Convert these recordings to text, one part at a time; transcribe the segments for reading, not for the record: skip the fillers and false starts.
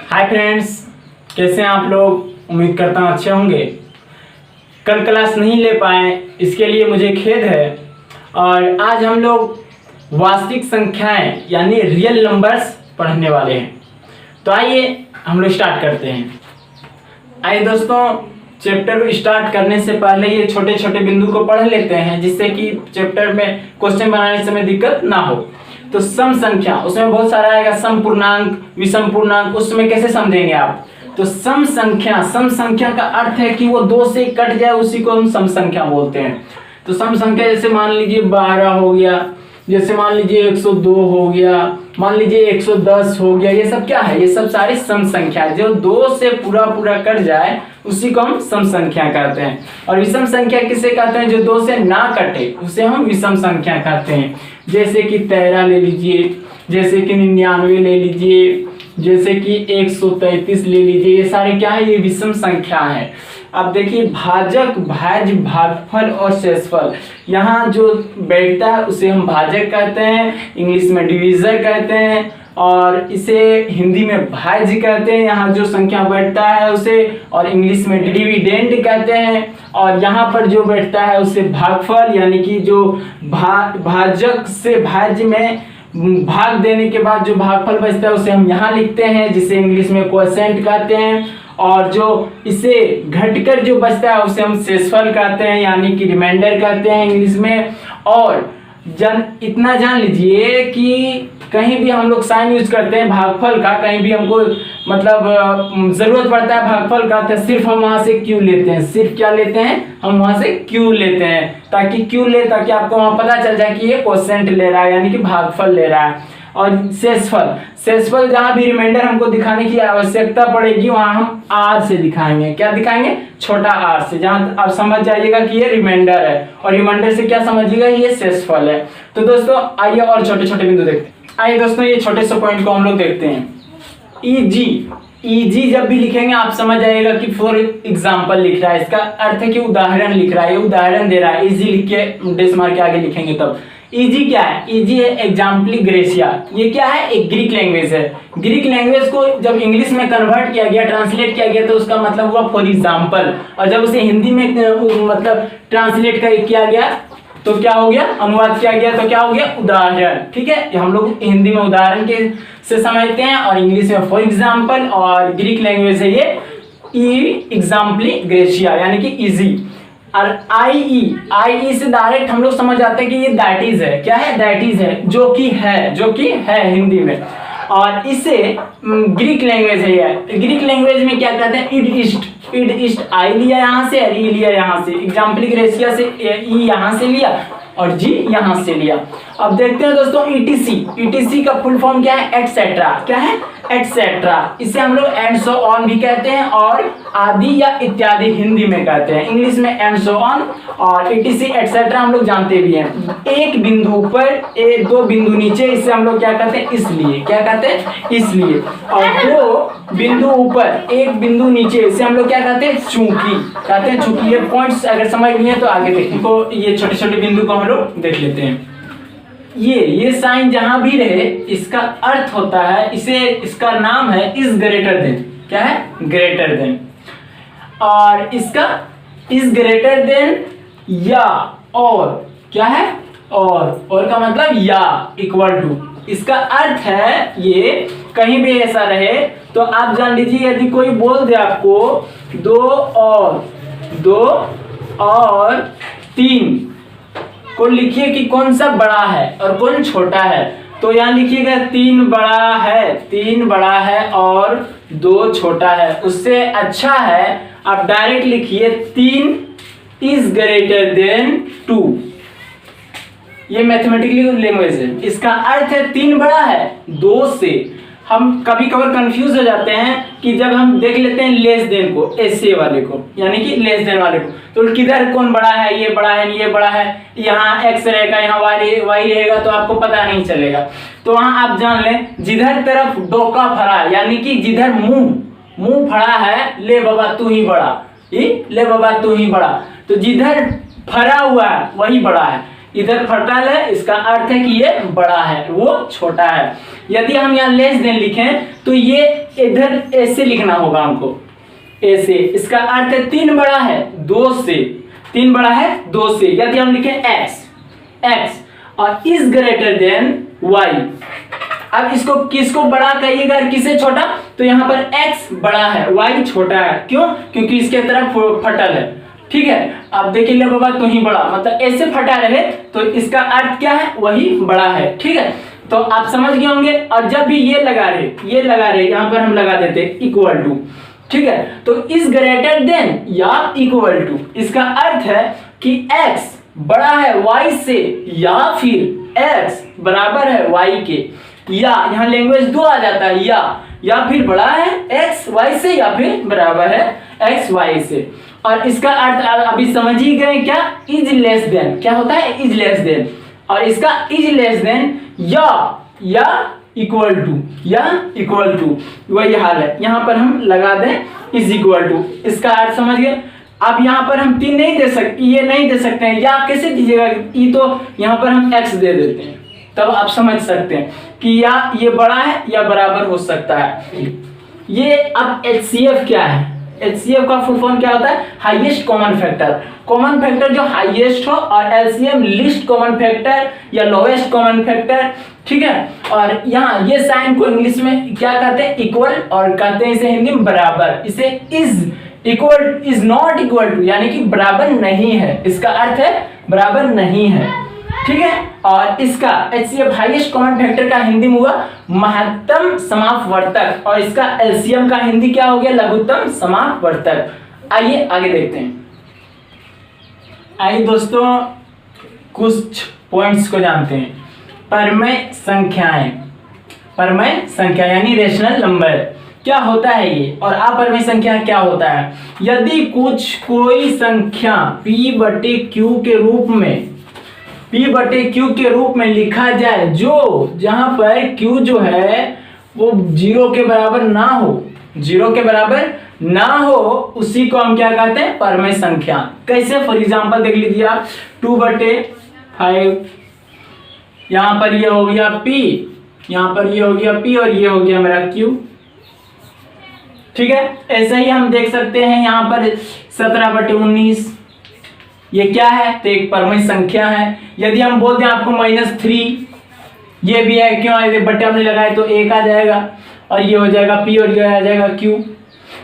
Hi friends, कैसे हैं आप लोग। उम्मीद करता हूँ अच्छे होंगे। कल क्लास नहीं ले पाए इसके लिए मुझे खेद है। और आज हम लोग वास्तविक संख्याएं यानी रियल नंबर्स पढ़ने वाले हैं। तो आइए हम लोग स्टार्ट करते हैं। आइए दोस्तों, चैप्टर को स्टार्ट करने से पहले ये छोटे छोटे बिंदु को पढ़ लेते हैं, जिससे कि चैप्टर में क्वेश्चन बनाने समय दिक्कत ना हो। तो सम संख्या, उसमें बहुत सारा आएगा, सम पूर्णांक, विषम पूर्णांक, उसमें कैसे समझेंगे आप। तो सम संख्या का अर्थ है कि वो दो से कट जाए, उसी को हम सम संख्या बोलते हैं। तो सम संख्या जैसे मान लीजिए 12 हो गया, जैसे मान लीजिए 102 हो गया, मान लीजिए 110 हो गया, ये सब क्या है, ये सब सारी सम संख्या जो दो से पूरा कट जाए उसी को हम सम संख्या कहते हैं। और विषम संख्या किसे कहते हैं, जो दो से ना कटे उसे हम विषम संख्या कहते हैं। जैसे कि 13 ले लीजिए, जैसे कि 99 ले लीजिए, जैसे कि 133 ले लीजिए, ये सारे क्या है, ये विषम संख्या है। अब देखिए भाजक, भाज्य, भागफल और शेषफल, यहाँ जो बैठता है उसे हम भाजक कहते हैं, इंग्लिश में डिविजर कहते हैं, और इसे हिंदी में भाज्य कहते हैं। यहाँ जो संख्या बैठता है उसे, और इंग्लिश में डिविडेंड कहते हैं। और यहाँ पर जो बैठता है उसे भागफल, यानी कि जो भाजक से भाज्य में भाग देने के बाद जो भागफल बचता है उसे हम यहाँ लिखते हैं, जिसे इंग्लिश में कोएफिशिएंट कहते हैं। और जो इसे घटकर जो बचता है उसे हम शेषफल कहते हैं, यानी कि रिमाइंडर कहते हैं इंग्लिश में। और इतना जान लीजिए कि कहीं भी हम लोग साइन यूज करते हैं भागफल का, कहीं भी हमको मतलब जरूरत पड़ता है भागफल का, तो सिर्फ हम वहां से क्यू लेते हैं। सिर्फ क्या लेते हैं, हम वहां से क्यू लेते हैं, ताकि आपको वहां पता चल जाए कि ये कोएफिशिएंट ले रहा है, यानी कि भागफल ले रहा है। और शेषफल जहां भी रिमाइंडर हमको दिखाने की आवश्यकता पड़ेगी वहां हम आर से दिखाएंगे। क्या दिखाएंगे, छोटा आर से, जहां आप समझ जाइएगा कि ये रिमाइंडर है, और रिमाइंडर से क्या समझिएगा, ये शेषफल है। तो दोस्तों आइए और छोटे छोटे बिंदु देखते हैं। आइए दोस्तों, ये छोटे से पॉइंट को हम लोग देखते हैं। ईजी जब भी लिखेंगे आप समझ जाइएगा कि फॉर एग्जाम्पल लिख रहा है, इसका अर्थ है कि उदाहरण लिख रहा है, ये उदाहरण दे रहा है। इजी लिख के डेस मार के आगे लिखेंगे तब। इजी क्या है, इजी है एग्जाम्पली ग्रेसिया। ये क्या है, एक ग्रीक लैंग्वेज है। ग्रीक लैंग्वेज को जब इंग्लिश में कन्वर्ट किया गया, ट्रांसलेट किया गया, तो उसका मतलब हुआ फॉर एग्जाम्पल। और जब उसे हिंदी में मतलब ट्रांसलेट किया गया तो क्या हो गया, अनुवाद किया गया तो क्या हो गया, उदाहरण। ठीक है, हम लोग हिंदी में उदाहरण के से समझते हैं, और इंग्लिश में फॉर एग्जाम्पल, और ग्रीक लैंग्वेज है ये एग्जाम्पली ग्रेसिया, यानी कि इजी। और आई से डायरेक्ट हम लोग समझ जाते हैं कि ये दैट इज है। क्या है, दैट इज है, जो कि है हिंदी में। और इसे ग्रीक लैंग्वेज है ये। ग्रीक लैंग्वेज में क्या कहते हैं, इड इस्ट आई लिया यहाँ से, और ई लिया यहाँ से, एग्जाम्पली ग्रेसिया से ई यहाँ से लिया और जी यहाँ से लिया। अब देखते हैं दोस्तों ईटीसी का फुल फॉर्म क्या है, एटसेट्रा। क्या है, एटसेट्रा। इसे हम लोग एंड सो ऑन भी कहते हैं, और आदि या इत्यादि हिंदी में कहते हैं, इंग्लिश में एंड सो ऑन, और ईटीसी एटसेट्रा हम लोग जानते भी हैं। एक बिंदु ऊपर, दो बिंदु नीचे, इसे हम लोग क्या कहते हैं, इसलिए। क्या कहते हैं, इसलिए। और दो बिंदु ऊपर, एक बिंदु नीचे, इसे हम लोग क्या कहते हैं, चूंकि। कहते हैं चूंकि। ये पॉइंट्स अगर समझ लिए तो आगे देखें। तो ये छोटे छोटे बिंदु को हम लोग देख लेते हैं। ये साइन जहां भी रहे, इसका अर्थ होता है, इसका नाम है इज ग्रेटर देन। क्या है, ग्रेटर देन। और इसका इज ग्रेटर देन या और। क्या है, और का मतलब या, इक्वल टू। इसका अर्थ है ये कहीं भी ऐसा रहे तो आप जान लीजिए, यदि कोई बोल दे आपको 2 और 3 को लिखिए कि कौन सा बड़ा है और कौन छोटा है, तो यहाँ लिखिएगा 3 बड़ा है और 2 छोटा है। उससे अच्छा है आप डायरेक्ट लिखिए 3 इज ग्रेटर देन 2। ये मैथमेटिकली लैंग्वेज है। इसका अर्थ है 3 बड़ा है 2 से। हम कभी कभार कंफ्यूज हो जाते हैं कि जब हम देख लेते हैं लेस देन को, ऐसे वाले को, यानी कि लेस देन वाले को, तो किधर कौन बड़ा है, ये बड़ा है, ये बड़ा है, यहाँ एक्स रहेगा, यहाँ वाई रहेगा, तो आपको पता नहीं चलेगा। तो वहां आप जान लें, जिधर तरफ डोका फरा, यानी कि जिधर मुंह फड़ा है, ले बाबा तू ही बड़ा, ले बाबा तू ही बड़ा, तो जिधर फरा हुआ है वही बड़ा है। इधर फटल है, इसका अर्थ है कि ये बड़ा है, वो छोटा है। यदि हम यहाँ लेस देन लिखें तो ये इधर ऐसे लिखना होगा हमको, ऐसे। इसका अर्थ है 3 बड़ा है 2 से, 3 बड़ा है 2 से। यदि हम लिखें x और इज ग्रेटर देन y, अब इसको किसको बड़ा कहिएगा, किसे छोटा, तो यहाँ पर x बड़ा है y छोटा है। क्यों? क्योंकि इसके तरफ फटल है। ठीक है, अब देखिए ले बाबा तो ही बड़ा, मतलब ऐसे फटा रहे तो इसका अर्थ क्या है, वही बड़ा है। ठीक है, तो आप समझ गए होंगे। और जब भी ये लगा रहे यहाँ पर हम लगा देते इक्वल टू। ठीक है, तो इज ग्रेटर देन या इक्वल टू, इसका अर्थ है कि x बड़ा है y से या फिर x बराबर है y के, या यहाँ लैंग्वेज 2 आ जाता है, या फिर बड़ा है x y से या फिर बराबर है x y से। और इसका अर्थ अभी समझ ही गए क्या, इज लेस देन। क्या होता है, इज लेस देन। और इसका इज लेस देन या इक्वल टू, वही हाल है। यहाँ पर हम लगा दें इज इक्वल टू, इसका अर्थ समझ गए। अब यहाँ पर हम 3 नहीं दे सकते, ये नहीं दे सकते हैं, या कैसे दीजिएगा, ये तो यहाँ पर हम x दे देते हैं, तब आप समझ सकते हैं कि या ये बड़ा है या बराबर हो सकता है। ये अब HCF क्या है, HCF का फुल फॉर्म क्या होता है, highest common factor. Common factor जो हाईएस्ट हो, और LCM लीस्ट कॉमन फैक्टर या लोएस्ट कॉमन फैक्टर। ठीक है, और यहाँ ये साइन को इंग्लिश में क्या कहते हैं, इक्वल, और कहते हैं इसे हिंदी में बराबर। इसे इज नॉट इक्वल टू यानी कि बराबर नहीं है, इसका अर्थ है बराबर नहीं है। ठीक है, और इसका HCF हाईएस्ट कॉमन फैक्टर का हिंदी में हुआ महत्तम समापवर्तक, और इसका LCM का हिंदी क्या हो गया, लघुत्तम समापवर्तक। आइए आगे देखते हैं। आइए दोस्तों कुछ पॉइंट्स को जानते हैं। परमेय संख्या यानी रेशनल नंबर क्या होता है ये, और अपरमेय संख्या क्या होता है। यदि कोई संख्या p/q के रूप में लिखा जाए, जहां पर q जो है वो 0 के बराबर ना हो, उसी को हम क्या कहते हैं, परमेय संख्या। कैसे, फॉर एग्जांपल देख लीजिए आप, 2/5, यहाँ पर ये हो गया p, यहाँ पर ये हो गया p, और ये हो गया मेरा q। ठीक है, ऐसे ही हम देख सकते हैं यहाँ पर 17/19, ये क्या है, तो एक परमेय संख्या है। यदि हम बोलते हैं आपको -3, ये भी है, क्यों बट्टे हमने लगाए तो 1 आ जाएगा, और ये हो जाएगा p, और ये आ जाएगा q।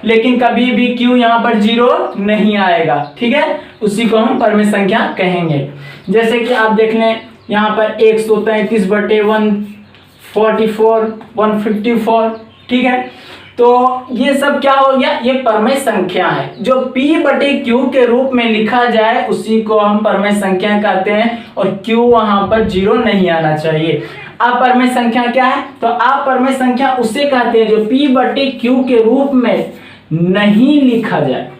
लेकिन कभी भी q यहाँ पर 0 नहीं आएगा। ठीक है, उसी को हम परमेय संख्या कहेंगे। जैसे कि आप देख लें यहाँ पर 133/144, 154। ठीक है, तो ये सब क्या हो गया, ये परमेय संख्या है। जो p/q के रूप में लिखा जाए उसी को हम परमेय संख्या कहते हैं, और q वहां पर 0 नहीं आना चाहिए। अपरमेय संख्या क्या है, तो अपरमेय संख्या उसे कहते हैं जो p/q के रूप में नहीं लिखा जाए,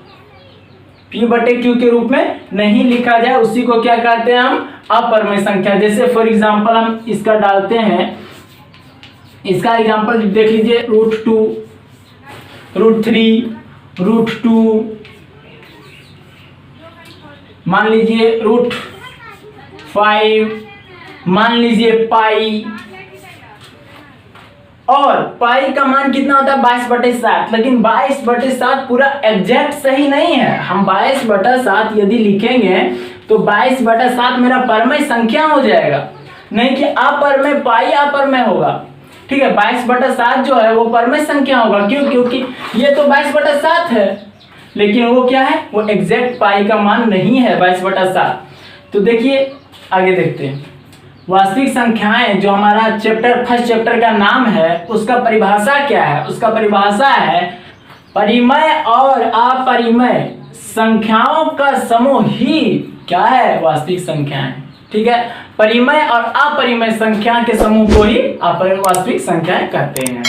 p/q के रूप में नहीं लिखा जाए, उसी को क्या कहते हैं हम, अपरमेय संख्या। जैसे फॉर एग्जांपल हम इसका डालते हैं, इसका एग्जांपल देख लीजिए, √2, √3, √2, मान लीजिए √5, मान लीजिए पाई। और पाई का मान कितना होता है, 22/7। लेकिन 22/7 पूरा एग्जैक्ट सही नहीं है। हम 22/7 यदि लिखेंगे तो 22/7 मेरा परमेय संख्या हो जाएगा, नहीं कि अपरमेय, पाई अपरमेय होगा। ठीक है, 22/7 जो है वो परमेय संख्या होगा। क्यों? क्योंकि ये तो 22/7 है, लेकिन वो क्या है, वो एग्जैक्ट पाई का मान नहीं है 22/7। तो देखिए आगे देखते हैं। वास्तविक संख्याएं जो हमारा फर्स्ट चैप्टर का नाम है, उसका परिभाषा क्या है, उसका परिभाषा है परिमेय और अपरिमेय संख्याओं का समूह ही क्या है, वास्तविक संख्याएं। ठीक है, परिमेय और अपरिमेय संख्या के समूह को ही वास्तविक संख्याएं कहते हैं।